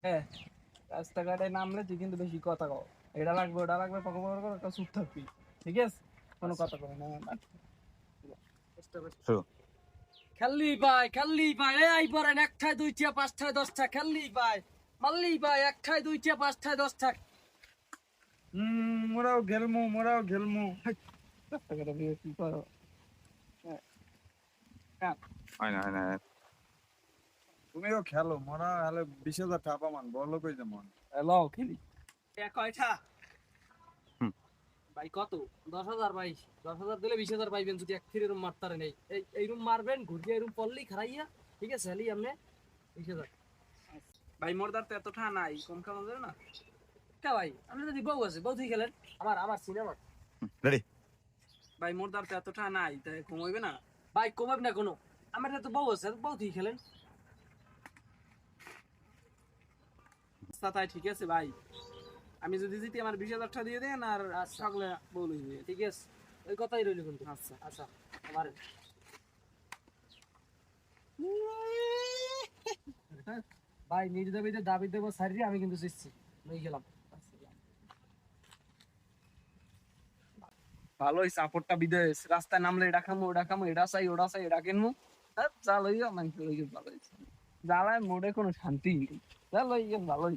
হ্যাঁ, রাস্তাঘাটে নামলে তুই কিন্তু বেশি কথা কও। এটা লাগবে ওটা লাগবে পক পক করে একটা চুপ থাকবি, ঠিক আছে? কোনো কথা কবে না। চেষ্টা কর। শুরু। খেললি ভাই, খেললি ভাই, এই পরেন একটায় দুইটা পাঁচটায় দশটা খেললি ভাই, মারলি ভাই একটায় দুইটা পাঁচটায় দশটা। মোরাও গেলমু রাস্তাঘাটে দিয়ে কি করো? হ্যাঁ, হ্যাঁ। হয় না, হয় না। তুমিও খেলো, মরা হলে 20,000 টাকা মান বলো কই যেমন। হ্যালো, খেলি। কয়টা হুম। ভাই? কত? 10,000 ভাই। 10,000 দিলে 20,000 পাইবেন যদি এক ফিরে রুম মারতারে নেই। এই রুম মারবেন, ঘুরিয়ে এই রুম পড়লি খারাইয়া, ঠিক আছে? হেলি আপনি 20,000। ভাই মোরদার তো এত ঠা নাই, কম খাওয়া যাবে না? কে ভাই, আপনি যদি বউ আছে বউ তুই খেলেন। আমার সিনেমা রেডি। ভাই মোরদার তো এত ঠা নাই, তাই কমাইবে না? ভাই কমাব না কোনো। আমার তো বউ আছে, বউ তুই খেলেন। আচ্ছা তাই ঠিক আছে ভাই, আমি যদি জিতি আমার 20,000 টাকা দিয়ে দেন আর আচ্ছা। সকলে বলুই দিয়ে। ঠিক আছে, ওই কথাই রইল কিন্তু। আচ্ছা। আচ্ছা, আমার ভাই নিজ দাবিতে দাবি দেবো সারি, আমি কিন্তু জিতছি, নিয়ে গেলাম। ভালোই সাপোর্টটা বিদেশ, রাস্তায় নামলে এটা খামো ওটা খামো, এটা চাই ওটা চাই এটা কিনবো। হ্যাঁ, যা লইয়া মানে ভালোই জ্বালায় মোড়ে কোনো শান্তি নেই। যা লইয়া ভালোই